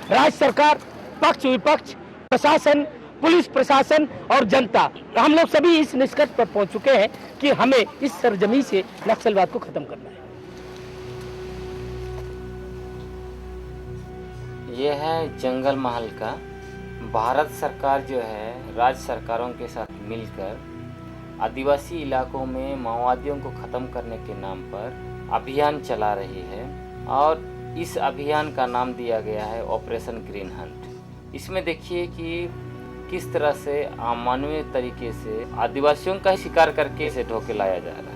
राज्य सरकार, पक्ष विपक्ष, प्रशासन, पुलिस प्रशासन और जनता, हम लोग सभी इस निष्कर्ष पर पहुंच चुके हैं कि हमें इस सरजमी से नक्सलवाद को खत्म करना है। ये है जंगल महल का। भारत सरकार जो है राज्य सरकारों के साथ मिलकर आदिवासी इलाकों में माओवादियों को ख़त्म करने के नाम पर अभियान चला रही है और इस अभियान का नाम दिया गया है ऑपरेशन ग्रीन हंट। इसमें देखिए कि किस तरह से अमानवीय तरीके से आदिवासियों का शिकार करके इसे ढोके लाया जा रहा है।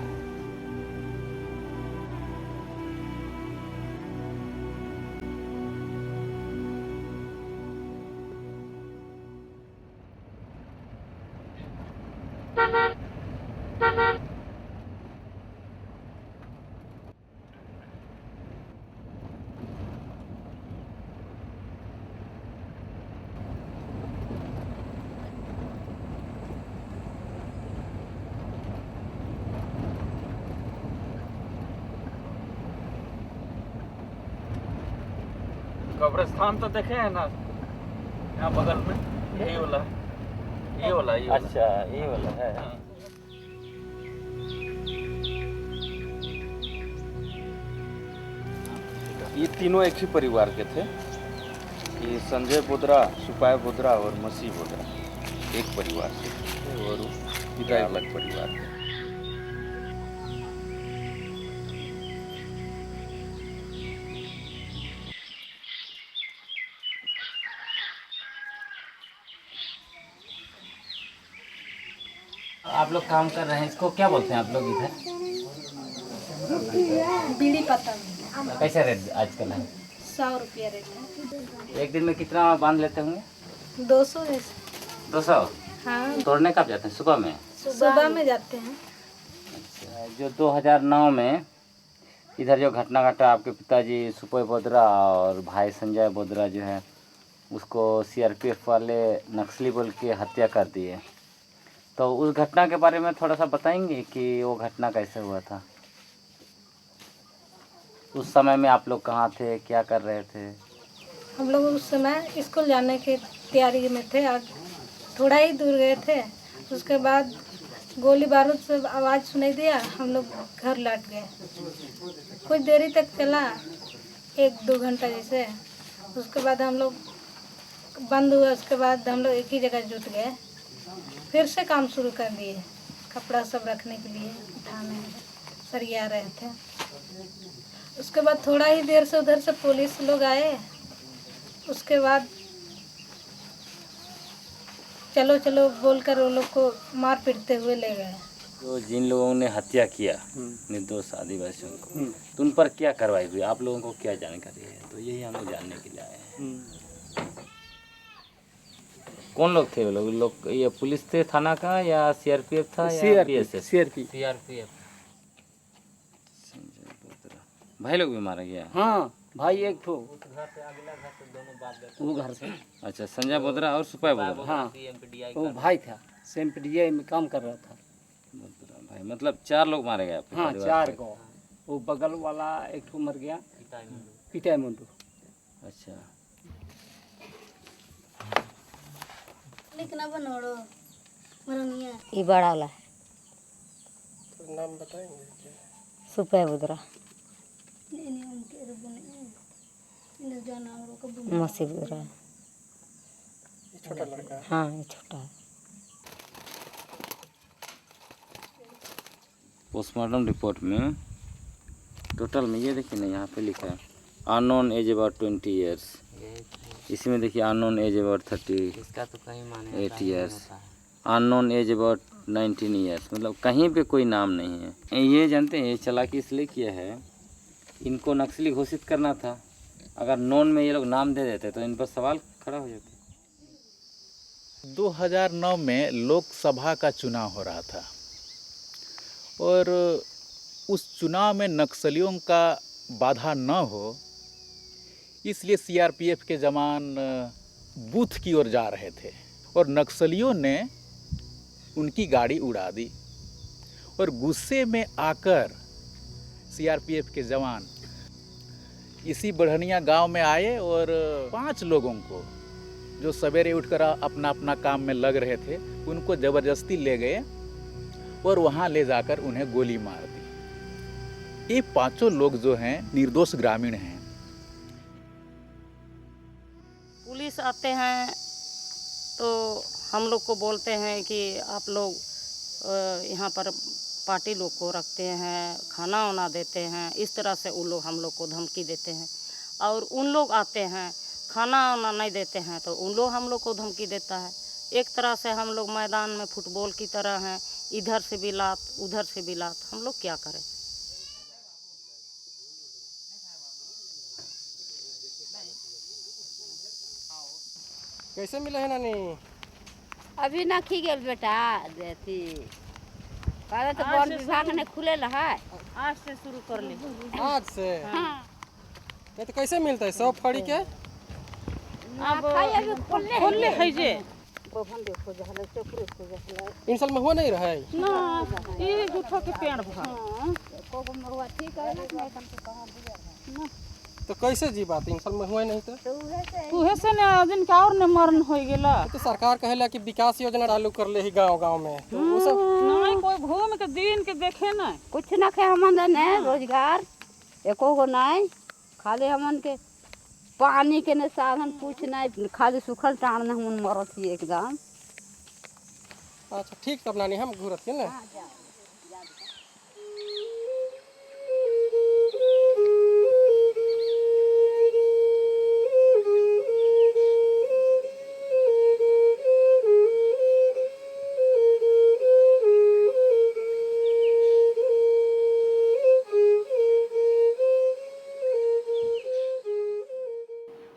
कब्रिस्तान तो देखे हैं ना यहाँ बगल में, यही वाला अच्छा, ये वाला है। हाँ। ये तीनों एक ही परिवार के थे। ये संजय बोदरा, सुपाय बोदरा और मसीह बोदरा एक परिवार से थे और पिता अलग परिवार थे। आप लोग काम कर रहे हैं, इसको क्या बोलते हैं आप लोग इधर? बीड़ी पतंग। कैसे रेट आजकल है? 100 रुपया रेट है। एक दिन में कितना बांध लेते होंगे? 200 है। 200? हाँ, तोड़ने कब जाते हैं? सुबह में? सुबह में जाते हैं। अच्छा, जो 2009 में इधर जो घटना घटा, आपके पिताजी सुपय बोदरा और भाई संजय बोदरा जो है उसको सीआरपीएफ वाले नक्सली बोल के हत्या कर दिए, तो उस घटना के बारे में थोड़ा सा बताएंगे कि वो घटना कैसे हुआ था? उस समय में आप लोग कहाँ थे, क्या कर रहे थे? हम लोग उस समय स्कूल जाने की तैयारी में थे और थोड़ा ही दूर गए थे। उसके बाद गोली बारूद से आवाज़ सुनाई दिया, हम लोग घर लौट गए। कुछ देरी तक चला, 1-2 घंटा जैसे। उसके बाद हम लोग बंद हुआ। उसके बाद हम लोग एक ही जगह जुट गए, फिर से काम शुरू कर दिए। कपड़ा सब रखने के लिए उठाने सरिया रहे थे। उसके बाद थोड़ा ही देर से उधर से पुलिस लोग आए। उसके बाद चलो चलो बोलकर वो लोग को मार पीटते हुए ले गए। तो जिन लोगों ने हत्या किया निर्दोष आदिवासियों को, तो उन पर क्या कार्रवाई हुई? आप लोगों को क्या जानकारी है? तो यही हम लोग जानने के लिए आए हैं। कौन लोग थे वो लोग? ये पुलिस थे थाना का या सीआरपीएफ था या बीएसएफ? सीआरपीएफ। भाई लोग भी मारा गया? हाँ, भाई एक ठो वो घर से। अच्छा, संजय बोदरा और सुपाय बोदरा। हाँ, वो भाई था, सीएमपीडीआई में काम कर रहा था। बोदरा भाई, मतलब 4 लोग मारे गए आपके हाँ, परिवार 4 से? को। वो बगल वाला एक ठो मर गया, पिटाई मुंडू। अच्छा, लिखना बनोड़ो मरनिया। ये बड़ा वाला है। तो नाम बताएंगे क्या? सुपय बुदरा, मसी बुदरा। छोटा लड़का है। हाँ, ये छोटा है। पोस्टमार्टम रिपोर्ट में टोटल में ये देखिए ना, यहाँ पे लिखा है अननोन एज अबाउट 20 ईयर्स। इसमें देखिए unknown age about 38 years, unknown age about 19 years. मतलब कहीं पे कोई नाम नहीं है। ये जानते हैं ये चालाकी इसलिए किया है, इनको नक्सली घोषित करना था। अगर नोन में ये लोग नाम दे देते तो इन पर सवाल खड़ा हो जाता। 2009 में लोकसभा का चुनाव हो रहा था और उस चुनाव में नक्सलियों का बाधा न हो, इसलिए सीआरपीएफ के जवान बूथ की ओर जा रहे थे और नक्सलियों ने उनकी गाड़ी उड़ा दी और गुस्से में आकर सीआरपीएफ के जवान इसी बढ़निया गांव में आए और 5 लोगों को जो सवेरे उठकर अपना अपना काम में लग रहे थे उनको ज़बरदस्ती ले गए और वहां ले जाकर उन्हें गोली मार दी। ये 5 लोग जो हैं निर्दोष ग्रामीण हैं। पुलिस आते हैं तो हम लोग को बोलते हैं कि आप लोग यहाँ पर पार्टी लोग को रखते हैं, खाना वाना देते हैं, इस तरह से उन लोग हम लोग को धमकी देते हैं। और उन लोग आते हैं खाना वाना नहीं देते हैं तो उन लोग हम लोग को धमकी देता है। एक तरह से हम लोग मैदान में फुटबॉल की तरह हैं, इधर से भी लात उधर से भी लात, हम लोग क्या करें। कैसे मिला है नानी? अभी ना खी गेल बेटा देती पहले तो वन विभाग ने खुले है, आज से शुरू कर ली। आज से? नहीं तो कैसे मिलता है? 100 फड़ी के? अब अभी खोल है जे इन साल में हुआ नहीं रहा है? ना ये झूठो के पेड़ भर। तो कैसे जी बात इन साल में हुआ नहीं तो? उहे से ने दिन का और ने मरण हो गेला। तो सरकार कहेला कि विकास योजना चालू कर ले ही गांव-गांव में, तो वो सब नहीं कोई घूम के दिन के देखे ना कुछ ना खे हमन ने रोजगार एको गो नहीं, खाली हमन के पानी के ने साधन कुछ नहीं, खाली सुखल टाण में हमन मरत ही एकदम। अच्छा ठीक, तब नानी हम घूरत के ना।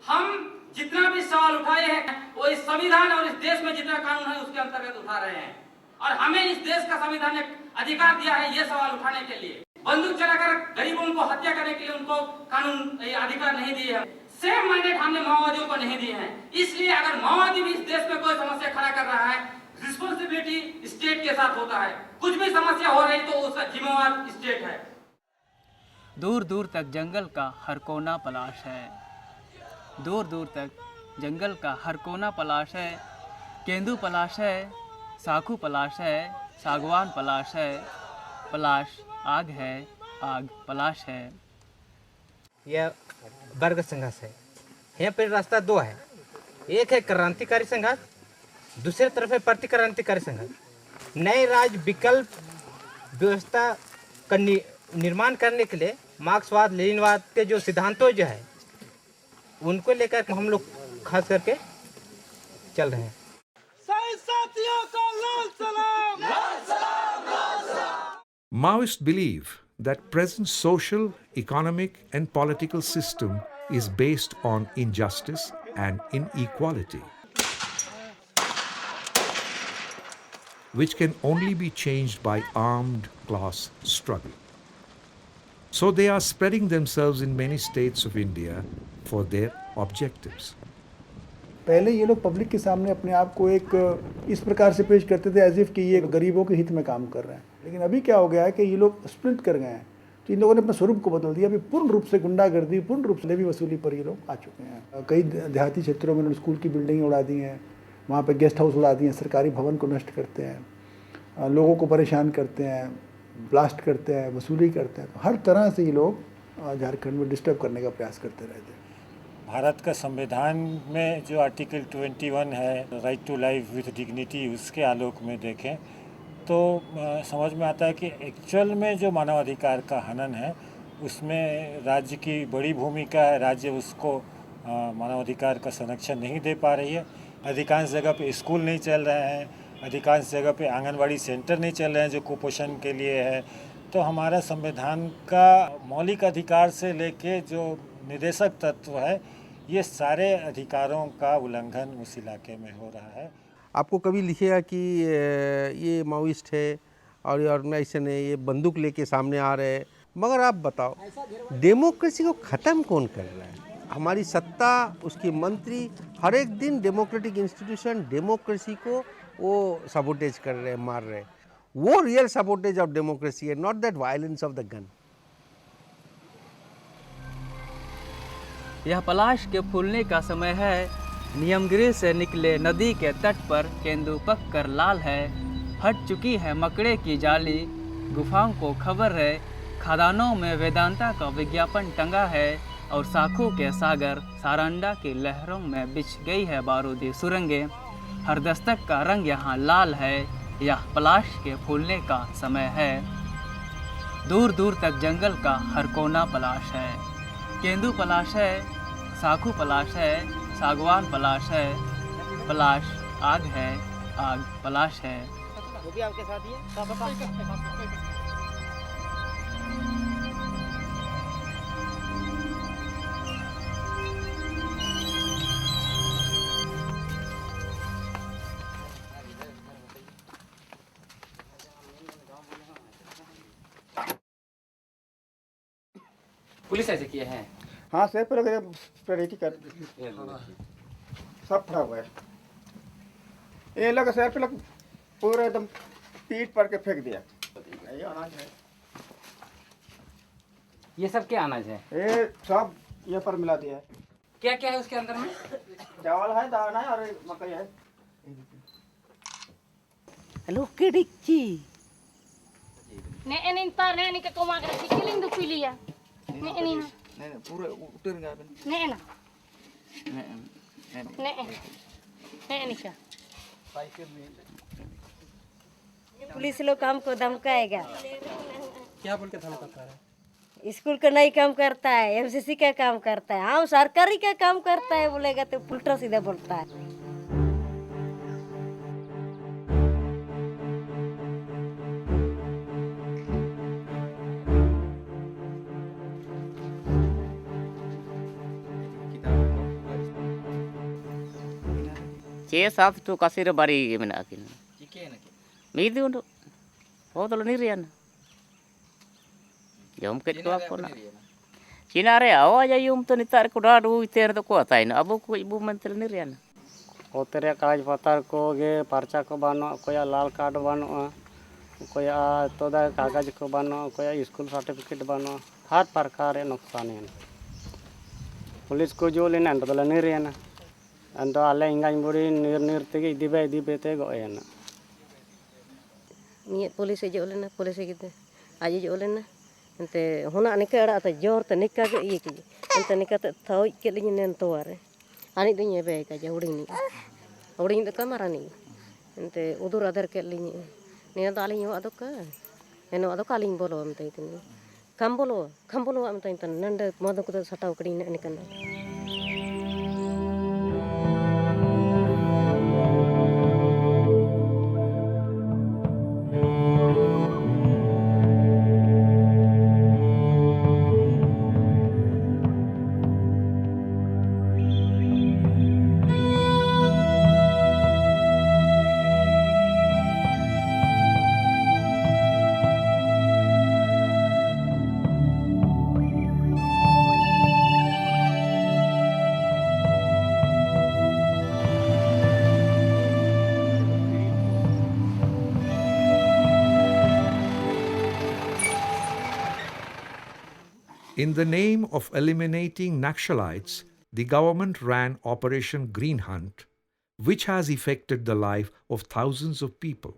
हम जितना भी सवाल उठाए हैं वो इस संविधान और इस देश में जितना कानून है उसके अंतर्गत उठा रहे हैं और हमें इस देश का संविधान ने अधिकार दिया है ये सवाल उठाने के लिए। बंदूक चलाकर गरीबों को हत्या करने के लिए उनको कानून अधिकार नहीं दिए हैं। सेम मैंडेट हमने माओवादियों को नहीं दिए हैं। इसलिए अगर माओवादी भी इस देश में कोई समस्या खड़ा कर रहा है, रिस्पॉन्सिबिलिटी स्टेट के साथ होता है। कुछ भी समस्या हो रही तो उसका जिम्मेवार स्टेट है। दूर दूर तक जंगल का हर कोना पलाश है, दूर दूर तक जंगल का हर कोना पलाश है। केंदू पलाश है, साखू पलाश है, सागवान पलाश है, पलाश आग है, आग पलाश है। यह वर्ग संघर्ष है। यहाँ पर रास्ता 2 है, एक है क्रांतिकारी संघर्ष, दूसरी तरफ है प्रतिक्रांतिकारी संघर्ष। नए राज्य विकल्प व्यवस्था का निर्माण करने के लिए मार्क्सवाद लेनिनवाद के जो सिद्धांतों जो है उनको लेकर हम लोग खास करके चल रहे हैं। साथियों को लाल सलाम, लाल सलाम, लाल सलाम। Maoists believe that present social, economic and political system is based on injustice and inequality, which can only be changed by armed class struggle. So they are spreading themselves in many states of India for their objectives. पहले ये लोग public के सामने अपने आप को एक इस प्रकार से पेश करते थे एज इफ कि ये गरीबों के हित में काम कर रहे हैं, लेकिन अभी क्या हो गया है कि ये लोग स्प्लिट कर गए हैं, तो इन लोगों ने अपने स्वरूप को बदल दिया। अभी पूर्ण रूप से गुंडागर्दी, पूर्ण रूप से लेवी वसूली पर ये लोग आ चुके हैं। कई देहाती क्षेत्रों में उन्होंने स्कूल की बिल्डिंगें उड़ा दी हैं, वहाँ पर गेस्ट हाउस उड़ा दिए हैं, सरकारी भवन को नष्ट करते हैं, लोगों को परेशान करते हैं, ब्लास्ट करते हैं, वसूली करते हैं। तो हर तरह से ये लोग झारखंड में डिस्टर्ब करने का प्रयास करते रहते हैं। भारत का संविधान में जो आर्टिकल 21 है, right to life with dignity, उसके आलोक में देखें तो समझ में आता है कि एक्चुअल में जो मानवाधिकार का हनन है उसमें राज्य की बड़ी भूमिका है। राज्य उसको मानवाधिकार का संरक्षण नहीं दे पा रही है। अधिकांश जगह पे स्कूल नहीं चल रहे हैं, अधिकांश जगह पे आंगनवाड़ी सेंटर नहीं चल रहे हैं जो कुपोषण के लिए है। तो हमारा संविधान का मौलिक अधिकार से लेके जो निर्देशक तत्व है, ये सारे अधिकारों का उल्लंघन उस इलाके में हो रहा है। आपको कभी लिखेगा कि ये माओइस्ट है और ये ऑर्गेनाइजेशन है, ये बंदूक लेके सामने आ रहे हैं, मगर आप बताओ डेमोक्रेसी को ख़त्म कौन कर रहा है? हमारी सत्ता, उसके मंत्री हर एक दिन डेमोक्रेटिक इंस्टीट्यूशन, डेमोक्रेसी को वो सबोटेज कर रहे हैं, मार रहे हैं। वो रियल सबोटेज ऑफ डेमोक्रेसी है, not that violence of the gun. यह पलाश के फूलने का समय है। नियमगिरी से निकले नदी के तट पर केंदू पक कर लाल है। हट चुकी है मकड़े की जाली, गुफाओं को खबर है। खदानों में वेदांता का विज्ञापन टंगा है और साखू के सागर सारंडा की लहरों में बिछ गई है बारूदी सुरंगें। हर दस्तक का रंग यहाँ लाल है। यह पलाश के फूलने का समय है। दूर दूर तक जंगल का हर कोना पलाश है। केंदू पलाश है, साखू पलाश है, सागवान पलाश है। पलाश आग है, आग पलाश है। वो भी आपके साथ ही है। पुलिस ऐसे किए हैं। हाँ सर, पर अगर रेडी कर सब फड़ा हुआ है। ये लगा सर पे लग पूरा एकदम पीट पर के फेंक दिया। ये अनाज है, ये सब क्या अनाज है? ये सब ये पर मिला दिया है। क्या क्या है उसके अंदर में? चावल है, दाल है और मकई है। Hello, kedikci. Nek ini ntar nek ini ke koma kena sikiling tu pilih ya. Nek ini na. नहीं पूरे उतर गया बन Nek na. नहीं Nek ini क्या? पुलिस लोग हमको धमकाएगा। क्या बोल के धमकाता है? स्कूल का नहीं काम करता है, एमसीसी का काम करता है। हम सरकारी का काम करता है बोलेगा तो उल्टा सीधा बोलता है। चे सात तो kasir bari gimana akin midi undo oh tolo nirian jom ket ko akona Cina re awa aja yum to nitar ko dadu iter to ko atain abu ko ibu mentel nirian ओतरे कागज पत्तर को गे पर्चा को बनो कोया लाल card बनो कोया तोदा कागज को बनो कोया स्कूल सर्टिफिकेट बनो हर प्रकार नुकसान है पुलिस को जो लेना तो निरियना अंदर आले इंगाइन बुरी निर तेगे दिबे ते गोयना ये पुलिस जो लेना पुलिस के आज जो लेना अंते होना निका तो जोर तो निका के ये की अंते निका तो थाउ के लिए नेन तो आरे आनी दुनिया बे का उड़ी तो कमरानी अंते उधर अदर के लिए ने तो आली यो अदक एनो अदक आली बोलो हम ते इतनी कम बोलो हम तो इतन नंद मद को तो सटाव कड़ी ने निकन In the name of eliminating Naxalites, the government ran Operation Green Hunt, which has affected the life of thousands of people.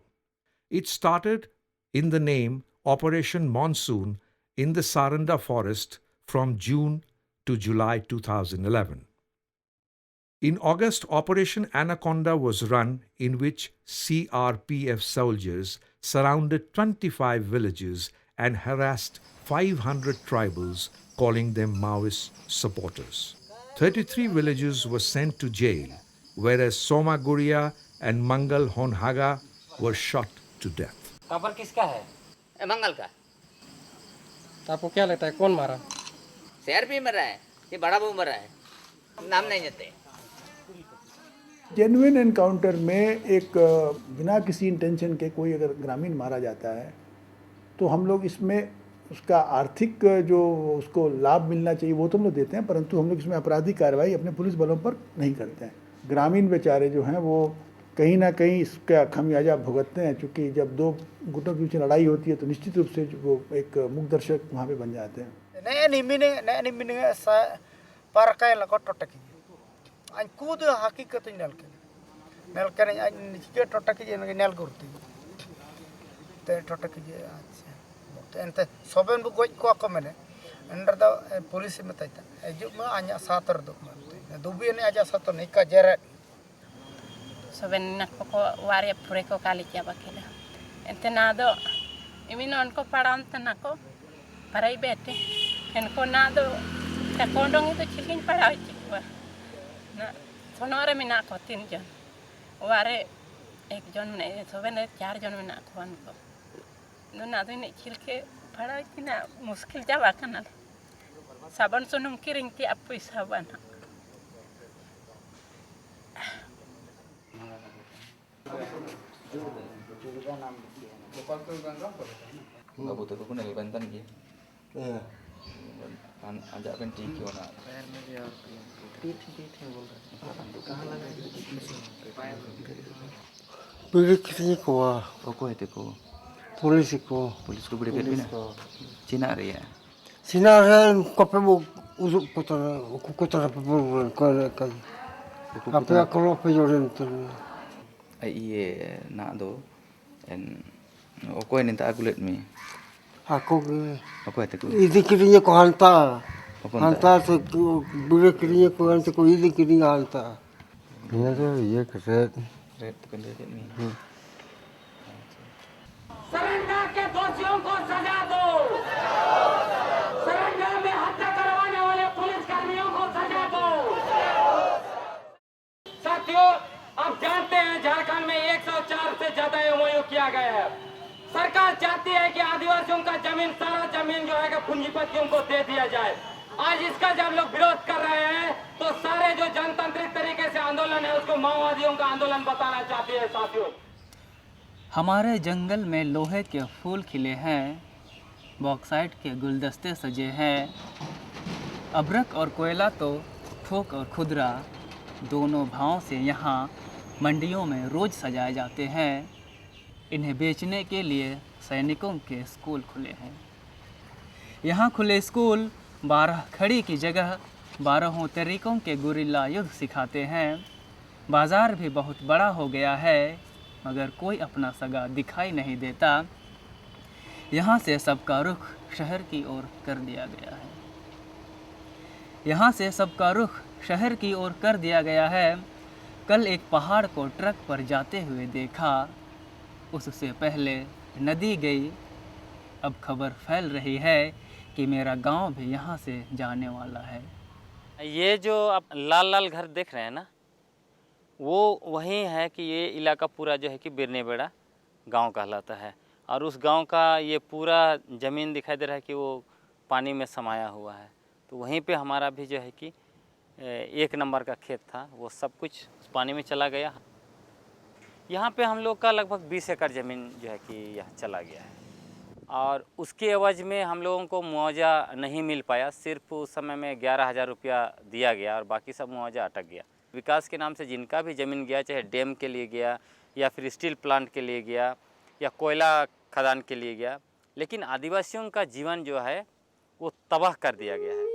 It started in the name Operation Monsoon in the Saranda forest from June to July 2011. In August, Operation Anaconda was run, in which CRPF soldiers surrounded 25 villages and harassed 500 tribals, calling them Maoist supporters. 33 villages were sent to jail, whereas Soma Guria and Mangal Honhaga were shot to death. Cover किसका है? मंगल का आपको क्या लगता है कौन मारा? CRP मरा है ये बड़ा बहू मरा है नाम नहीं जानते जेन्युइन एनकाउंटर में एक बिना किसी इंटेंशन के कोई अगर ग्रामीण मारा जाता है तो हम लोग इसमें उसका आर्थिक जो उसको लाभ मिलना चाहिए वो तो हम लोग देते हैं, परंतु हम लोग इसमें आपराधिक कार्रवाई अपने पुलिस बलों पर नहीं करते हैं। ग्रामीण बेचारे जो हैं वो कहीं ना कहीं इसका खमियाजा भुगतते हैं, क्योंकि जब दो गुटों के बीच लड़ाई होती है तो निश्चित रूप से वो एक मुख दर्शक वहाँ पे बन जाते हैं। parkai la ko totaki an kudu hakikat nel kan an nike totaki je nel gurti te totaki je acha te ente soben bu goj ko ko mene under the police में तैता एजुक में आन्या सातर दो में दुबी ने आजा सातर निका जरे soben nak ko wari pure ko kali kya bakela ente na do imino anko paran tanako parai bete enko na do ta kondong itu chilin parai chikwa na sonore mina ko tin jon ware ek jon ne soben ne 4 jon mina ko anko no na do ne chilke parai tina muskil jaba kanal saban sunum kiring ti apui saban Babu tu pun dari Banten je. Iya. Ajak penti kau nak. Pilih kisahnya kau. Kau itu kau. Polis ko. Polis ko boleh kerja na. Cina ria. Cina ria kopi bu usuk kota apa kan. Apa kalau apa jodoh tu. Iya nak do. En okoi ni tak akulet mi. Aku Apa itu kau? ini kirinya kau hantar. Hantar tu boleh kirinya kau hantar kau ini kirinya hantar. Ini tu iya keret. Keret tu kan dia ni. सरंगा के दोषियों को सजा दो सरंगा में हत्या करवाने वाले police कर्मियों को सजा दो साथियों आप जानते हैं झारखंड में 104 से ज्यादा एमओयू किया गया है सरकार चाहती है कि आदिवासियों का जमीन सारा जमीन जो है पूंजीपतियों को दे दिया जाए आज इसका जब लोग विरोध कर रहे हैं तो सारे जो जनतांत्रिक तरीके से आंदोलन है उसको माओवादियों का आंदोलन बताना चाहती है साथियों हमारे जंगल में लोहे के फूल खिले हैं बॉक्साइट के गुलदस्ते सजे हैं अबरक और कोयला तो थोक और खुदरा दोनों भावों से यहाँ मंडियों में रोज़ सजाए जाते हैं इन्हें बेचने के लिए सैनिकों के स्कूल खुले हैं यहाँ खुले स्कूल 12 खड़ी की जगह 12 तरीकों के गुरिल्ला युद्ध सिखाते हैं बाज़ार भी बहुत बड़ा हो गया है मगर कोई अपना सगा दिखाई नहीं देता यहाँ से सबका रुख शहर की ओर कर दिया गया है यहाँ से सबका रुख शहर की ओर कर दिया गया है कल एक पहाड़ को ट्रक पर जाते हुए देखा उससे पहले नदी गई अब खबर फैल रही है कि मेरा गांव भी यहाँ से जाने वाला है ये जो आप लाल लाल घर देख रहे हैं ना वो वही है कि ये इलाका पूरा जो है कि बिरने बेड़ा गांव कहलाता है और उस गांव का ये पूरा ज़मीन दिखाई दे रहा है कि वो पानी में समाया हुआ है तो वहीं पे हमारा भी जो है कि 1 नंबर का खेत था वो सब कुछ उस पानी में चला गया यहाँ पे हम लोग का लगभग 20 एकड़ ज़मीन जो है कि यहाँ चला गया है और उसके एवज में हम लोगों को मुआवजा नहीं मिल पाया सिर्फ उस समय में 11,000 रुपया दिया गया और बाकी सब मुआवजा अटक गया विकास के नाम से जिनका भी ज़मीन गया चाहे डैम के लिए गया या फिर स्टील प्लांट के लिए गया या कोयला खदान के लिए गया लेकिन आदिवासियों का जीवन जो है वो तबाह कर दिया गया है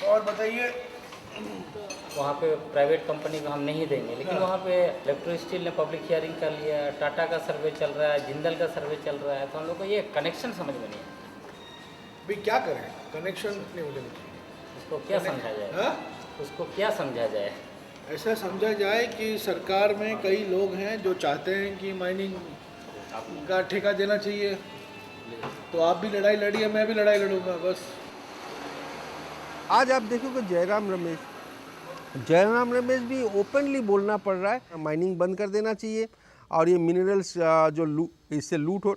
और बताइए वहाँ पे प्राइवेट कंपनी को हम नहीं देंगे लेकिन वहाँ पे इलेक्ट्रो स्टील ने पब्लिक हियरिंग कर लिया टाटा का सर्वे चल रहा है जिंदल का सर्वे चल रहा है तो हम लोग को ये कनेक्शन समझ में नहीं है भाई क्या करें कनेक्शन नहीं मुझे उसको क्या समझा जाए उसको क्या समझा जाए ऐसा समझा जाए कि सरकार में कई लोग हैं जो चाहते हैं कि माइनिंग का ठेका देना चाहिए तो आप भी लड़ाई लड़िए मैं भी लड़ाई लड़ूंगा बस आज आप देखोगे जयराम रमेश भी ओपनली बोलना पड़ रहा है माइनिंग बंद कर देना चाहिए और ये मिनरल्स जो इससे लूट हो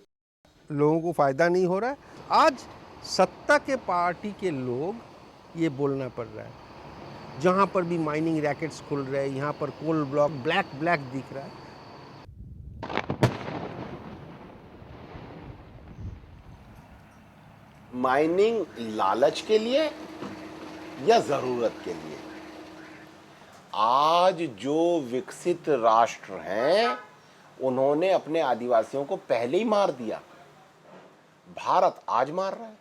लोगों को फ़ायदा नहीं हो रहा है आज सत्ता के पार्टी के लोग ये बोलना पड़ रहा है जहाँ पर भी माइनिंग रैकेट्स खुल रहे हैं यहाँ पर कोल ब्लॉक ब्लैक दिख रहा है माइनिंग लालच के लिए या जरूरत के लिए? आज जो विकसित राष्ट्र हैं उन्होंने अपने आदिवासियों को पहले ही मार दिया। भारत आज मार रहा है।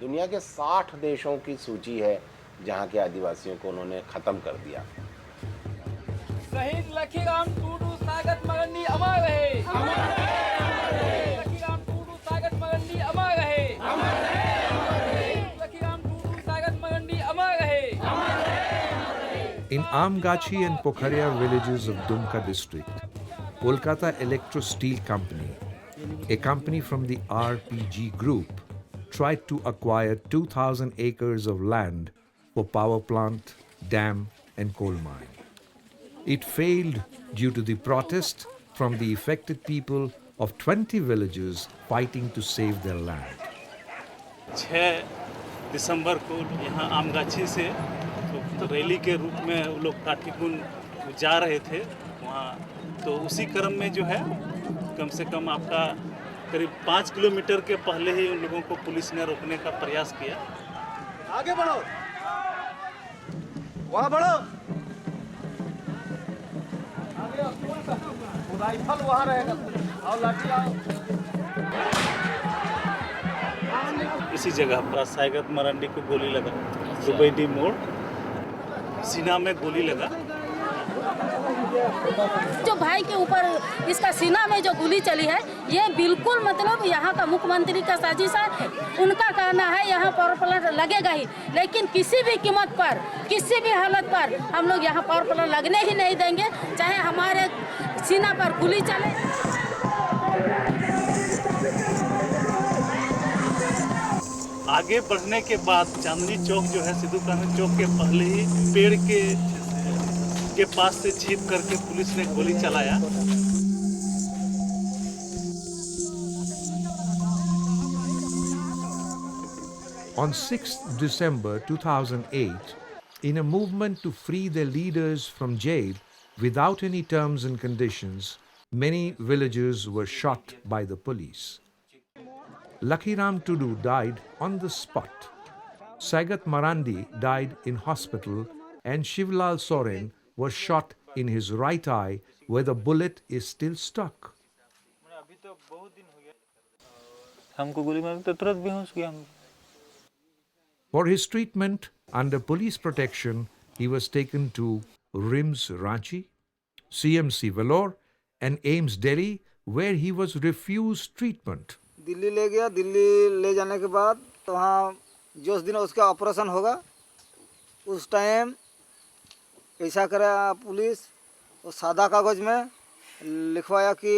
दुनिया के 60 देशों की सूची है जहां के आदिवासियों को उन्होंने खत्म कर दिया। शहीद लखीराम टूडू सागत मगंडी अमर रहे। लखीराम टूडू सागत मगंडी अमर रहे। लखीराम टूडू सागत मगंडी अमर रहे। In Amgachi and Pokhariya villages of Dumka district, Kolkata Electro Steel Company, a company from the RPG group, tried to acquire 2,000 acres of land for power plant, dam and coal mine. It failed due to the protest from the affected people of 20 villages fighting to save their land. 6 दिसंबर को यहाँ आमगाछी से तो rally के रूप में वो लोग काठीकुंड जा रहे थे वहाँ, तो उसी क्रम में जो है कम से कम आपका करीब 5 किलोमीटर के पहले ही उन लोगों को पुलिस ने रोकने का प्रयास किया। आगे बढ़ो, वहाँ बढ़ो, राइफल वहाँ रहेगा और लाठी आओ। इसी जगह पर सागत मरांडी को गोली लगा, दुबई मोड़ सीना में गोली लगा। जो भाई के ऊपर इसका सीना में जो गोली चली है, ये बिल्कुल मतलब यहाँ का मुख्यमंत्री का साजिश है। उनका कहना है यहाँ पावर प्लांट लगेगा ही, लेकिन किसी भी कीमत पर, किसी भी हालत पर हम लोग यहाँ पावर प्लांट लगने ही नहीं देंगे, चाहे हमारे सीना पर गोली चले। आगे बढ़ने के बाद चांदनी चौक जो है, सिद्धू कानून चौक के पहले ही पेड़ के पास से छिप करके पुलिस ने गोली चलाया। On 6th December 2008, in a movement to free their leaders from jail without any terms and conditions, many villagers were shot by the police. Lakhiram Tudu died on the spot. Sagat Marandi died in hospital and Shivlal Soren was shot in his right eye where the bullet is still stuck. हमको गोली मारी तो तुरंत बेहोश गया हम। For his treatment under police protection, he was taken to RIMS Ranchi, CMC Vellore and AIMS Delhi where he was refused treatment. Delhi ले गया, दिल्ली ले जाने के बाद तो वहाँ जो उस दिन उसका ऑपरेशन होगा उस टाइम ऐसा करा पुलिस, वो सादा कागज़ में लिखवाया कि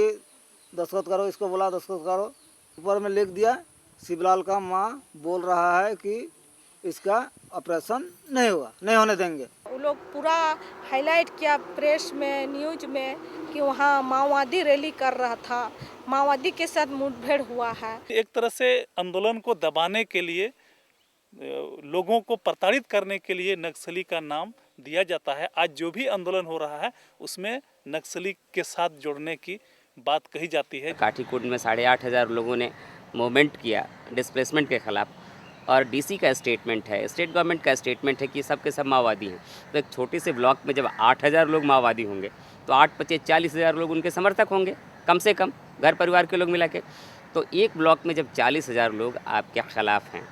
दस्तखत करो, इसको बोला दस्तखत करो, ऊपर में लिख दिया शिवलाल का माँ बोल रहा है कि इसका ऑपरेशन नहीं हुआ, नहीं होने देंगे। वो लोग पूरा हाईलाइट किया प्रेस में, न्यूज में कि वहाँ माओवादी रैली कर रहा था, माओवादी के साथ मुठभेड़ हुआ है। एक तरह से आंदोलन को दबाने के लिए, लोगों को प्रताड़ित करने के लिए नक्सली का नाम दिया जाता है। आज जो भी आंदोलन हो रहा है उसमें नक्सली के साथ जोड़ने की बात कही जाती है। काठीकुंड में 8,500 लोगों ने मूवमेंट किया डिस्प्लेसमेंट के खिलाफ, और डीसी का स्टेटमेंट है, स्टेट गवर्नमेंट का स्टेटमेंट है कि सब के सब माओवादी हैं। तो एक छोटे से ब्लॉक में जब 8,000 लोग माओवादी होंगे तो 8-40,000 लोग उनके समर्थक होंगे, कम से कम घर परिवार के लोग मिला के। तो एक ब्लॉक में जब 40,000 लोग आपके खिलाफ हैं,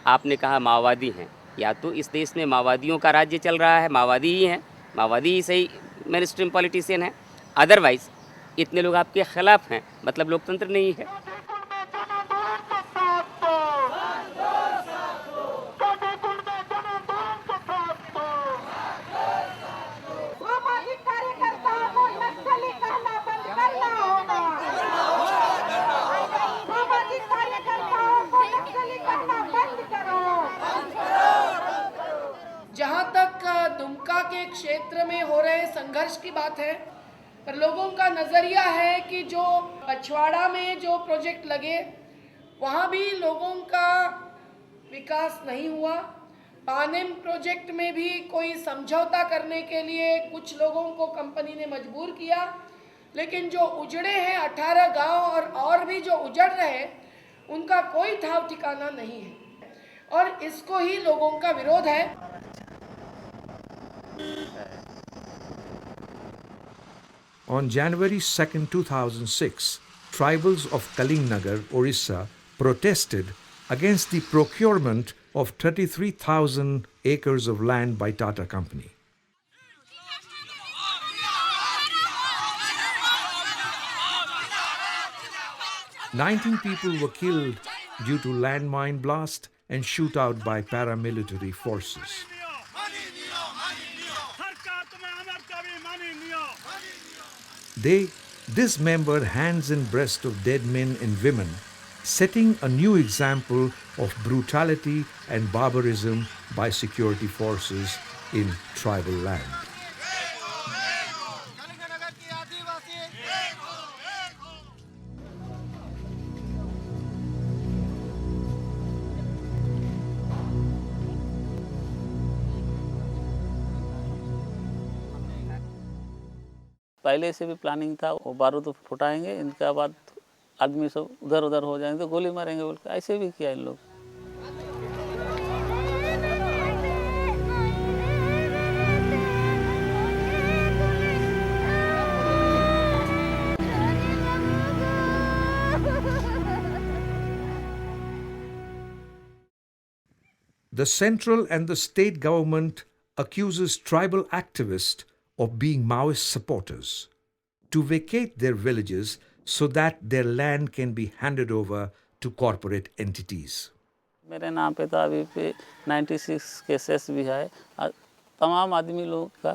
आपने कहा माओवादी हैं, या तो इस देश में माओवादियों का राज्य चल रहा है, माओवादी ही हैं, माओवादी ही सही मेन स्ट्रीम पॉलिटिशियन है, अदरवाइज़ इतने लोग आपके खिलाफ हैं, मतलब लोकतंत्र नहीं है। जहाँ तक दुमका के क्षेत्र में हो रहे संघर्ष की बात है, पर लोगों का नज़रिया है कि जो पछवाड़ा में जो प्रोजेक्ट लगे वहाँ भी लोगों का विकास नहीं हुआ। पानेम प्रोजेक्ट में भी कोई समझौता करने के लिए कुछ लोगों को कंपनी ने मजबूर किया, लेकिन जो उजड़े हैं 18 गांव और भी जो उजड़ रहे उनका कोई ठाव ठिकाना नहीं है और इसको ही लोगों का विरोध है। On January 2nd, 2006, tribals of Kalingnagar, Orissa, protested against the procurement of 33,000 acres of land by Tata Company. Nineteen people were killed due to landmine blast and shootout by paramilitary forces. They dismembered hands and breasts of dead men and women, setting a new example of brutality and barbarism by security forces in tribal land. पहले से भी planning था, वो बारूद फुटाएंगे, इनके बाद आदमी सब उधर उधर हो जाएंगे तो गोली मारेंगे बोल के ऐसे भी किया इन लोग। The central and the state government accuses tribal activists of being Maoist supporters, to vacate their villages so that their land can be handed over to corporate entities. मेरे नाम पे तो अभी पे 96 केसेस भी है, तमाम आदमी लोग का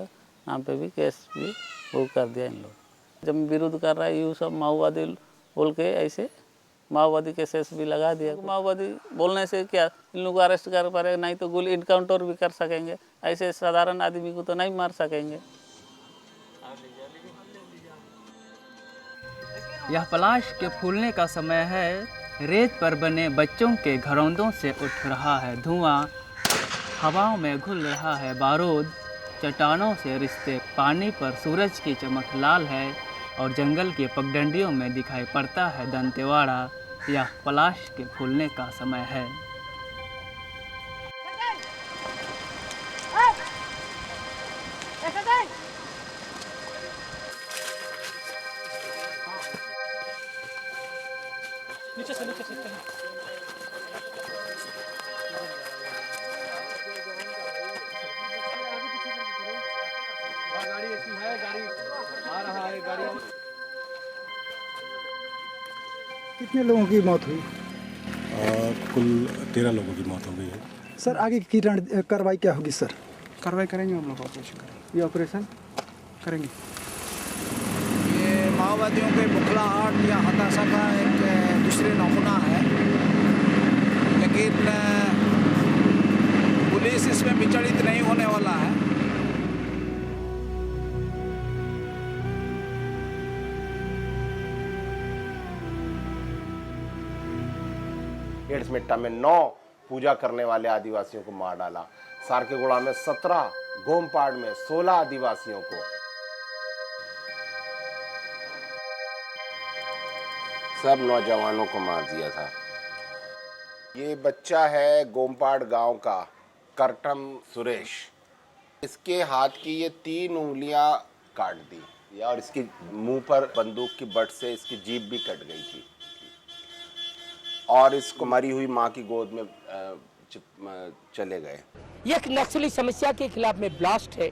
नाम पे भी केस भी वो कर दिया इन लोग। जब विरोध कर रहा है यूँ सब माओवादी बोल के ऐसे माओवादी केसेस भी लगा दिया। माओवादी बोलने से क्या इन लोगों को अरेस्ट कर पा रहे, नहीं तो गोली इनकाउंटर भी कर सकेंगे, ऐसे साधारण आदमी को तो नहीं मार सकेंगे। यह पलाश के फूलने का समय है। रेत पर बने बच्चों के घरौंदों से उठ रहा है धुआं, हवाओं में घुल रहा है बारूद, चट्टानों से रिश्ते पानी पर सूरज की चमक लाल है और जंगल के पगडंडियों में दिखाई पड़ता है दंतेवाड़ा। यह पलाश के फूलने का समय है। कितने लोगों की मौत हुई? कुल 13 लोगों की मौत हो गई है। सर आगे की कार्रवाई क्या होगी सर? कार्रवाई करेंगे हम लोग, ऑपरेशन करेंगे। ये ऑपरेशन करेंगे। ये माओवादियों के बुखलाहट या हताशा का एक दूसरे नमूना है, लेकिन पुलिस इसमें विचलित नहीं होने वाला है। एड्समेट्टा में 9 पूजा करने वाले आदिवासियों को मार डाला, सारकेगुड़ा में 17, गोमपाड़ में 16 आदिवासियों को। सब नौजवानों को मार दिया था। ये बच्चा है गोमपाड़ गांव का करटम सुरेश। इसके हाथ की ये 3 उंगलियां काट दी और इसके मुंह पर बंदूक की बट से इसकी जीभ भी कट गई थी और इसको मरी हुई माँ की गोद में चले गए। ये एक नक्सली समस्या के खिलाफ में ब्लास्ट है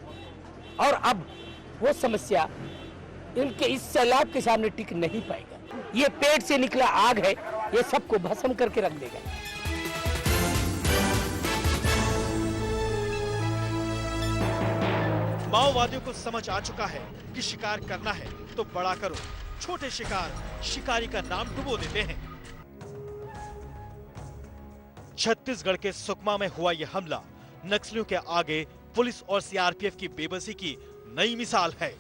और अब वो समस्या इनके इस सैलाब के सामने टिक नहीं पाएगा। ये पेट से निकला आग है, ये सबको भस्म करके रख देगा। माओवादियों को समझ आ चुका है कि शिकार करना है तो बड़ा करो, छोटे शिकार शिकारी का नाम डुबो देते हैं। छत्तीसगढ़ के सुकमा में हुआ यह हमला नक्सलियों के आगे पुलिस और सीआरपीएफ की बेबसी की नई मिसाल है।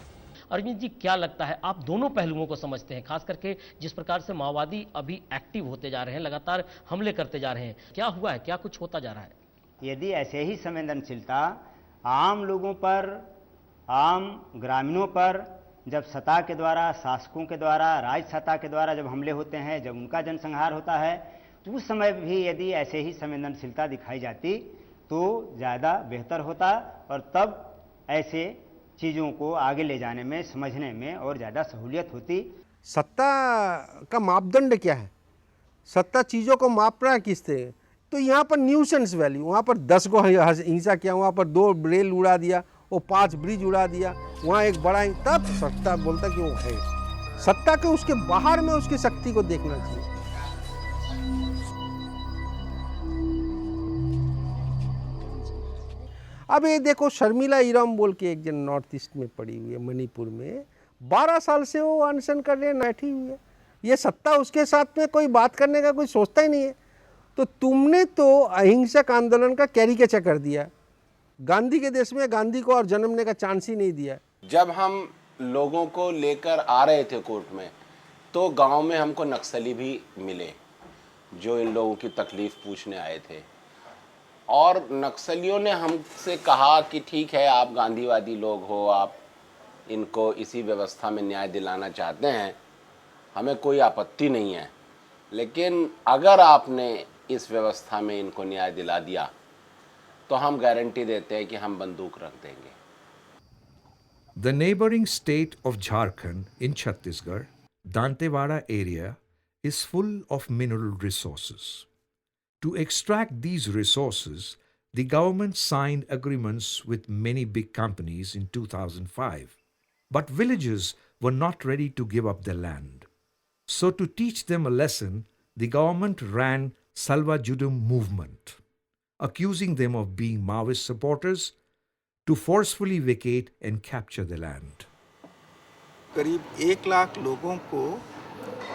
अरविंद जी, क्या लगता है, आप दोनों पहलुओं को समझते हैं, खास करके जिस प्रकार से माओवादी अभी एक्टिव होते जा रहे हैं, लगातार हमले करते जा रहे हैं, क्या हुआ है, क्या कुछ होता जा रहा है? यदि ऐसे ही संवेदनशीलता आम लोगों पर, आम ग्रामीणों पर जब सत्ता के द्वारा, शासकों के द्वारा, राज सत्ता के द्वारा जब हमले होते हैं, जब उनका जनसंहार होता है, उस समय भी यदि ऐसे ही संवेदनशीलता दिखाई जाती तो ज़्यादा बेहतर होता और तब ऐसे चीज़ों को आगे ले जाने में, समझने में और ज़्यादा सहूलियत होती। सत्ता का मापदंड क्या है? सत्ता चीज़ों को माप रहा है किससे? तो यहाँ पर न्यूसेंस वैल्यू, वहाँ पर 10 को हिंसा किया, वहाँ पर 2 रेल उड़ा दिया, वो 5 ब्रिज उड़ा दिया, वहाँ एक बड़ा, तब सत्ता बोलता कि वो है। सत्ता के उसके बाहर में उसकी शक्ति को देखना चाहिए। अब ये देखो, शर्मिला इराम बोल के एक जन नॉर्थ ईस्ट में पड़ी हुई है, मणिपुर में 12 साल से वो अनशन कर रहे, बैठी हुई है। ये सत्ता उसके साथ में कोई बात करने का कोई सोचता ही नहीं है। तो तुमने तो अहिंसक आंदोलन का कैरिकेचर कर दिया। गांधी के देश में गांधी को और जन्मने का चांस ही नहीं दिया। जब हम लोगों को लेकर आ रहे थे कोर्ट में, तो गांव में हमको नक्सली भी मिले जो इन लोगों की तकलीफ पूछने आए थे, और नक्सलियों ने हमसे कहा कि ठीक है, आप गांधीवादी लोग हो, आप इनको इसी व्यवस्था में न्याय दिलाना चाहते हैं, हमें कोई आपत्ति नहीं है, लेकिन अगर आपने इस व्यवस्था में इनको न्याय दिला दिया तो हम गारंटी देते हैं कि हम बंदूक रख देंगे। The neighboring state of Jharkhand in Chhattisgarh, Dantewada area, is full of mineral resources. To extract these resources, the government signed agreements with many big companies in 2005. But villagers were not ready to give up their land. So to teach them a lesson, the government ran Salva Judum movement, accusing them of being Maoist supporters, to forcefully vacate and capture the land. करीब 1 लाख लोगों को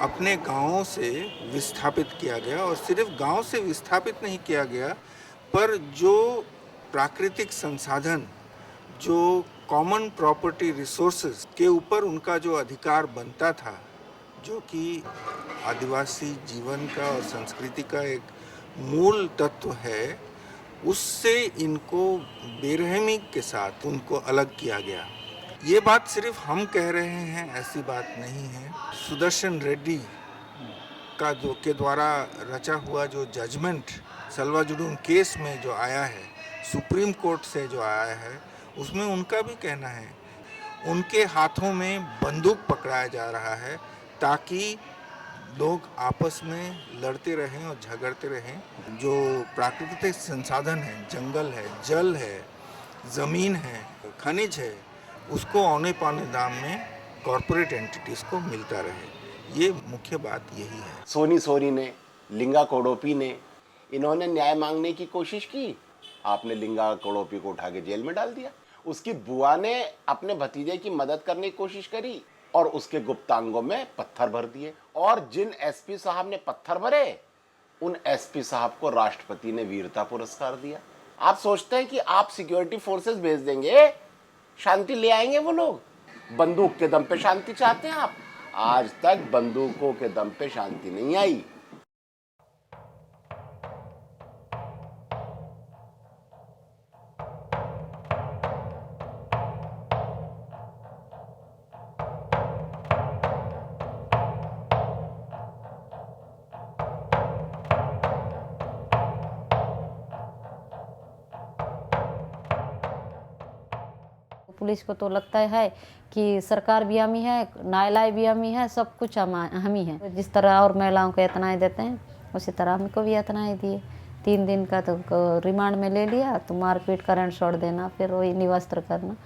अपने गांवों से विस्थापित किया गया, और सिर्फ गांव से विस्थापित नहीं किया गया, पर जो प्राकृतिक संसाधन, जो कॉमन प्रॉपर्टी रिसोर्सेज के ऊपर उनका जो अधिकार बनता था, जो कि आदिवासी जीवन का और संस्कृति का एक मूल तत्व है, उससे इनको बेरहमी के साथ उनको अलग किया गया। ये बात सिर्फ हम कह रहे हैं, ऐसी बात नहीं है। सुदर्शन रेड्डी का जो के द्वारा रचा हुआ जो जजमेंट सल्वाजुडूम केस में जो आया है, सुप्रीम कोर्ट से जो आया है, उसमें उनका भी कहना है, उनके हाथों में बंदूक पकड़ाया जा रहा है ताकि लोग आपस में लड़ते रहें और झगड़ते रहें। जो प्राकृतिक संसाधन है, जंगल है, जल है, ज़मीन है, खनिज है, उसको औने पौने दाम में कॉरपोरेट एंटिटीज़ को मिलता रहे। ये मुख्य बात यही है। सोनी सोरी ने, लिंगा कोडोपी ने, इन्होंने न्याय मांगने की कोशिश की, आपने लिंगा कोडोपी को उठा के जेल में डाल दिया। उसकी बुआ ने अपने भतीजे की मदद करने की कोशिश करी और उसके गुप्तांगों में पत्थर भर दिए, और जिन एसपी साहब ने पत्थर भरे, उन एसपी साहब को राष्ट्रपति ने वीरता पुरस्कार दिया। आप सोचते हैं कि आप सिक्योरिटी फोर्सेस भेज देंगे, शांति ले आएंगे वो लोग? बंदूक के दम पे शांति चाहते हैं आप? आज तक बंदूकों के दम पे शांति नहीं आई। पुलिस को तो लगता है कि सरकार भी हमी है, न्यायालय भी हमी है, सब कुछ हम ही है। जिस तरह और महिलाओं को यातनाएं देते हैं, उसी तरह हमको भी यातनाएं दिए। 3 दिन का तो रिमांड में ले लिया, तो मारपीट, करंट शॉट देना, फिर वही निवस्त्र करना,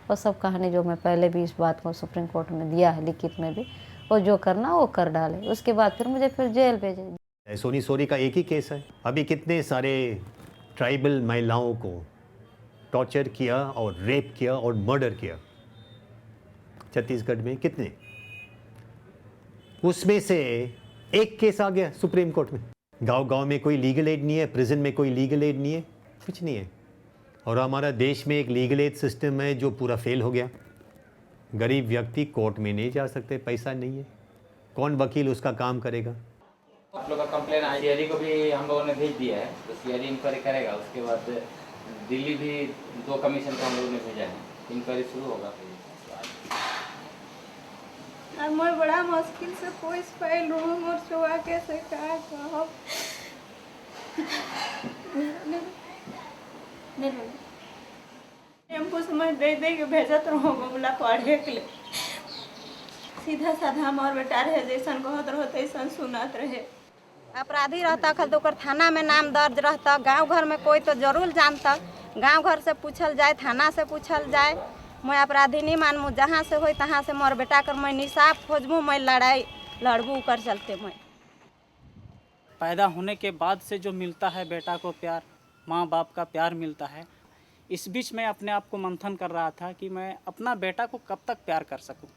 वो सब कहानी जो मैं पहले भी इस बात को सुप्रीम कोर्ट में दिया है, लिखित में भी, वो जो करना वो कर डाले। उसके बाद फिर मुझे फिर जेल भेजे। सोनी सोरी का एक ही केस है। अभी कितने सारे ट्राइबल महिलाओं को टॉर्चर किया और रेप किया और मर्डर किया छत्तीसगढ़ में, कितने? उसमें से एक केस आ गया सुप्रीम कोर्ट में। गांव-गांव में कोई लीगल एड नहीं है, प्रिजन में कोई लीगल एड नहीं है, कुछ नहीं है। और हमारा देश में एक लीगल एड सिस्टम है जो पूरा फेल हो गया। गरीब व्यक्ति कोर्ट में नहीं जा सकते, पैसा नहीं है, कौन वकील उसका काम करेगा? आप लोग का कंप्लेन सीआईडी को भी हम लोगों ने भेज दिया है, तो सीआईडी इंक्वायरी करेगा। उसके बाद दिल्ली भी 2 कमीशन को हम लोगों ने भेजा है, इंक्वायरी शुरू होगा। मैं बड़ा मुश्किल से पोस पाइल हूँ, मोर छुआ कैसे का कहब। टेम्पो से मैं दे दे के भेजत रहो बबुला पढ़े के लिए। सीधा साधा हमार बेटा रहे जैसन कहत रहो तैसन सुनत रहे। अपराधी रहता खल तो ओकर थाना में नाम दर्ज रहता, गांव घर में कोई तो जरूर जानता, गांव घर से पूछल जाए, थाना से पूछल जाए। मैं अपराधी नहीं मानूँ, जहाँ से हो तहाँ से मोर बेटा कर मैं निसाफ खोजबू, मैं लड़ाई लड़बू कर चलते। मैं पैदा होने के बाद से जो मिलता है बेटा को प्यार, माँ बाप का प्यार मिलता है, इस बीच मैं अपने आप को मंथन कर रहा था कि मैं अपना बेटा को कब तक प्यार कर सकूं।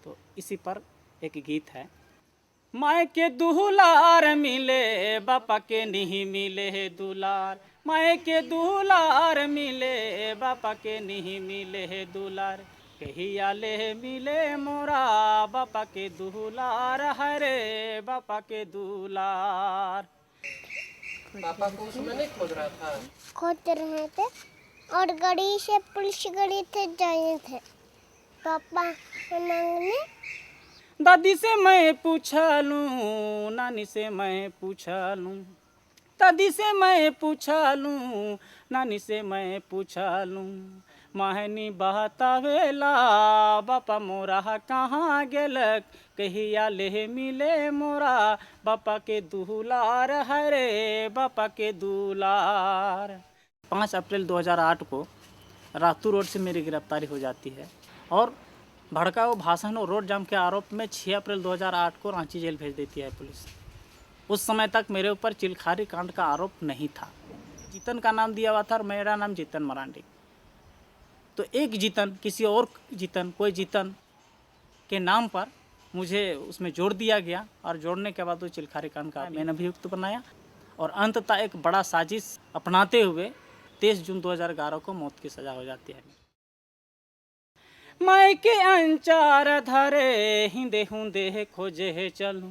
तो इसी पर एक गीत है। माए के दुलार मिले बापा के नहीं मिले है दुलार, माए के दुलार मिले बापा के नहीं मिले है दुलार, कहिया ले मिले मोरा बापा के दुलार, हरे बापा के दुलार। पापा को उसमें नहीं खोज रहा था? खोज रहे थे और गाड़ी से पुलिस गाड़ी थे जाए थे पापा मांगने। दादी से मैं पूछा लूँ, नानी से मैं पूछा लूँ, दादी से मैं पूछा लूँ, नानी से मैं पूछा लूँ, महनी बहतावेला बापा मोरा कहाँ गेलक, कहिया ले मिले मोरा बापा के दुलार, हरे बापा के दुलार। 5 अप्रैल 2008 को रातू रोड से मेरी गिरफ्तारी हो जाती है और भड़काऊ भाषण और रोड जाम के आरोप में 6 अप्रैल 2008 को रांची जेल भेज देती है पुलिस। उस समय तक मेरे ऊपर चिलखारी कांड का आरोप नहीं था। जीतन का नाम दिया हुआ था और मेरा नाम जीतन मरांडी। तो एक जीतन, किसी और जीतन, कोई जीतन के नाम पर मुझे उसमें जोड़ दिया गया और जोड़ने के बाद वो चिलखारी कांड का मैंने अभियुक्त बनाया और अंततः एक बड़ा साजिश अपनाते हुए 23 जून 2011 को मौत की सज़ा हो जाती है। माय के अंचार धरे हिंदे हुंदे खोजे चलूं,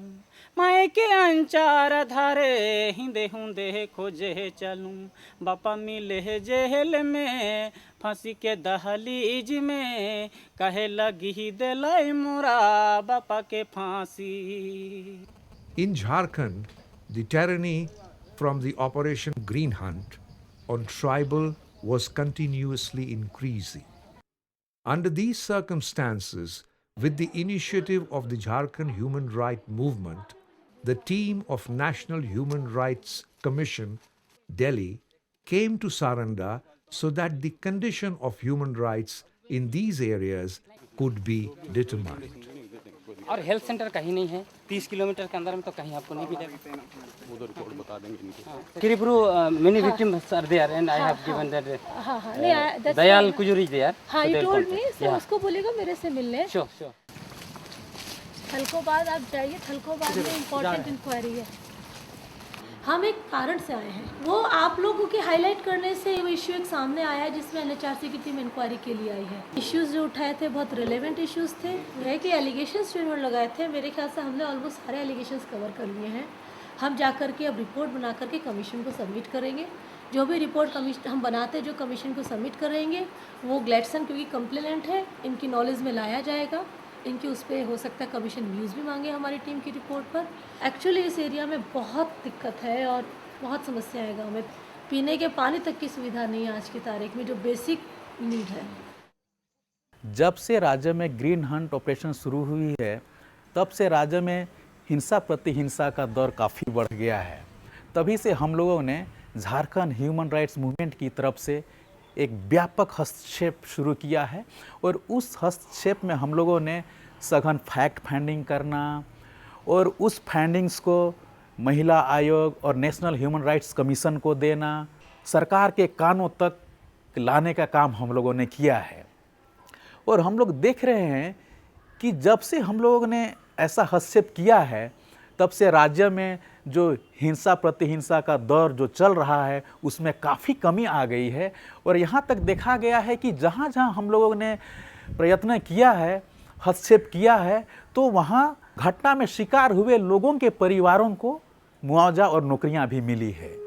माय के अंचार धरे हिंदे हुंदे खोजे चलूं, बापा मिले जेल में फांसी के दहलीज में, कहे लगी दिलाई मोरा बापा के फांसी। In Jharkhand, the tyranny from the Operation Green Hunt on tribal was continuously increasing. Under these circumstances, with the initiative of the Jharkhand Human Rights Movement, the team of National Human Rights Commission, Delhi, came to Saranda so that the condition of human rights in these areas could be determined. और health centre कहीं नहीं है, 30 kilometre के अंदर में तो कहीं आपको नहीं मिलेगा। उधर रिकॉर्ड बता देंगे। Kiriburu, many victims are there and I have given that. नहीं, Dayal Kujuri is there. हाँ, you told me, so उसको बोलेगा मेरे से मिलने। Sure, sure. थलकोबाद आप जाइए, थलकोबाद में इम्पोर्टेंट इंक्वायरी है। हम एक कारण से आए हैं, वो आप लोगों के हाईलाइट करने से वो इश्यू एक सामने आया है जिसमें NHRC की टीम इंक्वायरी के लिए आई है। इश्यूज जो उठाए थे बहुत रिलेवेंट इश्यूज थे। यह कि एलिगेशंस जो इन्होंने लगाए थे, मेरे ख्याल से हमने ऑलमोस्ट सारे एलिगेशंस कवर कर लिए हैं। हम जा कर के अब रिपोर्ट बना करके कमीशन को सबमिट करेंगे। जो भी रिपोर्ट कमीशन हम बनाते हैं, जो कमीशन को सबमिट करेंगे, वो ग्लेडसन क्योंकि कंप्लेनेंट है, इनकी नॉलेज में लाया जाएगा। इनकी उस पर हो सकता है कमीशन व्यूज़ भी मांगे हमारी टीम की रिपोर्ट पर। एक्चुअली इस एरिया में बहुत दिक्कत है और बहुत समस्या है। गाँव में पीने के पानी तक की सुविधा नहीं है आज की तारीख में, जो बेसिक नीड है। जब से राज्य में ग्रीन हंट ऑपरेशन शुरू हुई है, तब से राज्य में हिंसा प्रति हिंसा का दौर काफ़ी बढ़ गया है। तभी से हम लोगों ने झारखंड ह्यूमन राइट्स मूवमेंट की तरफ से एक व्यापक हस्तक्षेप शुरू किया है और उस हस्तक्षेप में हम लोगों ने सघन फैक्ट फाइंडिंग करना और उस फाइंडिंग्स को महिला आयोग और नेशनल ह्यूमन राइट्स कमीशन को देना, सरकार के कानों तक लाने का काम हम लोगों ने किया है। और हम लोग देख रहे हैं कि जब से हम लोगों ने ऐसा हस्तक्षेप किया है, तब से राज्य में जो हिंसा प्रति हिंसा का दौर जो चल रहा है उसमें काफ़ी कमी आ गई है। और यहाँ तक देखा गया है कि जहाँ जहाँ हम लोगों ने प्रयत्न किया है, हस्तक्षेप किया है, तो वहाँ घटना में शिकार हुए लोगों के परिवारों को मुआवजा और नौकरियाँ भी मिली है।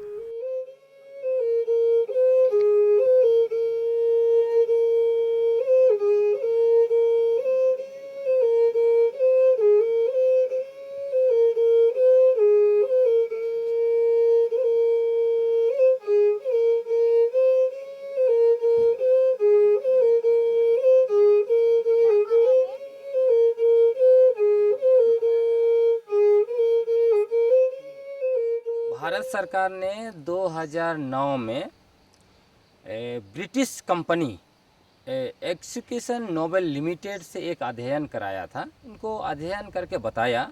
भारत सरकार ने 2009 में British company execution Nobel limited से एक अध्ययन कराया था। उनको अध्ययन करके बताया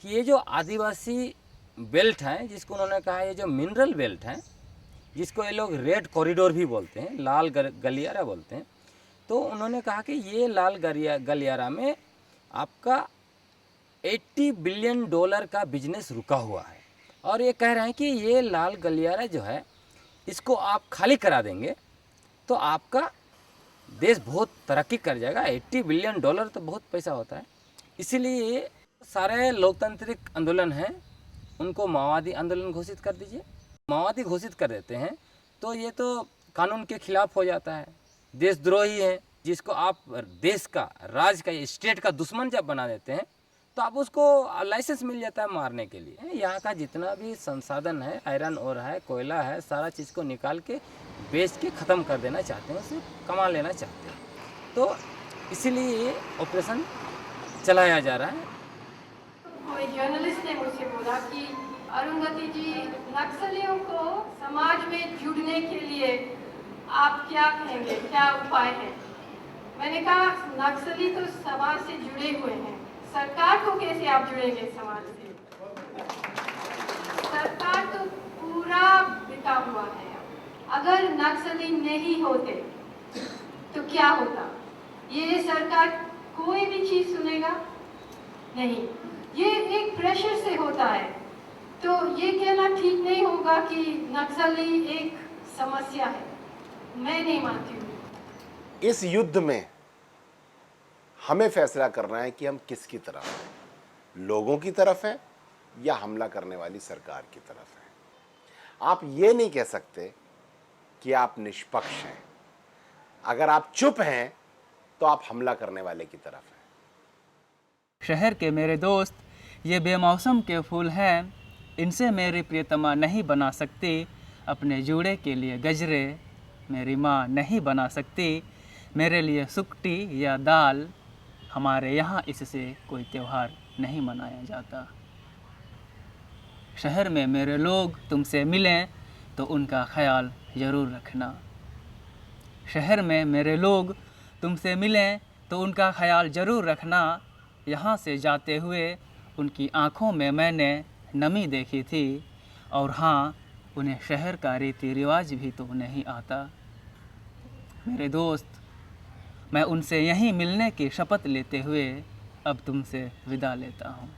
कि ये जो आदिवासी बेल्ट हैं, जिसको उन्होंने कहा ये जो मिनरल बेल्ट हैं, जिसको ये लोग रेड कॉरिडोर भी बोलते हैं, लाल गलियारा बोलते हैं, तो उन्होंने कहा कि ये लाल गलियारा में आपका $80 बिलियन का बिजनेस रुका हुआ है। और ये कह रहे हैं कि ये लाल गलियारा जो है इसको आप खाली करा देंगे तो आपका देश बहुत तरक्की कर जाएगा। $80 बिलियन तो बहुत पैसा होता है। इसीलिए सारे लोकतांत्रिक आंदोलन हैं उनको माओवादी आंदोलन घोषित कर दीजिए। माओवादी घोषित कर देते हैं तो ये तो कानून के खिलाफ हो जाता है, देशद्रोही है। जिसको आप देश का, राज्य का, स्टेट का दुश्मन जब बना देते हैं तो आप उसको लाइसेंस मिल जाता है मारने के लिए। यहाँ का जितना भी संसाधन है, आयरन ओर है, कोयला है, सारा चीज़ को निकाल के बेच के ख़त्म कर देना चाहते हैं, उसे कमा लेना चाहते हैं। तो इसीलिए ये ऑपरेशन चलाया जा रहा है। कोई जर्नलिस्ट ने मुझसे बोला कि अरुंधति जी, नक्सलियों को समाज में जुड़ने के लिए आप क्या कहेंगे, क्या उपाय है? मैंने कहा नक्सली तो समाज से जुड़े हुए हैं, सरकार को कैसे आप जुड़ेंगे समाज से? सरकार तो पूरा बिका हुआ है। अगर नक्सली नहीं होते तो क्या होता? ये सरकार कोई भी चीज सुनेगा नहीं, ये एक प्रेशर से होता है। तो ये कहना ठीक नहीं होगा कि नक्सली एक समस्या है, मैं नहीं मानती हूँ। इस युद्ध में हमें फैसला करना है कि हम किसकी तरफ हैं, लोगों की तरफ हैं या हमला करने वाली सरकार की तरफ हैं। आप ये नहीं कह सकते कि आप निष्पक्ष हैं। अगर आप चुप हैं तो आप हमला करने वाले की तरफ हैं। शहर के मेरे दोस्त, ये बेमौसम के फूल हैं, इनसे मेरी प्रियतमा नहीं बना सकती। अपने जूड़े के लिए गजरे मेरी माँ नहीं बना सकती। मेरे लिए सुकटी या दाल, हमारे यहाँ इससे कोई त्यौहार नहीं मनाया जाता। शहर में मेरे लोग तुमसे मिलें तो उनका ख्याल ज़रूर रखना। शहर में मेरे लोग तुमसे मिलें तो उनका ख्याल ज़रूर रखना। यहाँ से जाते हुए उनकी आँखों में मैंने नमी देखी थी, और हाँ, उन्हें शहर का रीति रिवाज भी तो नहीं आता। मेरे दोस्त, मैं उनसे यहीं मिलने की शपथ लेते हुए अब तुमसे विदा लेता हूँ।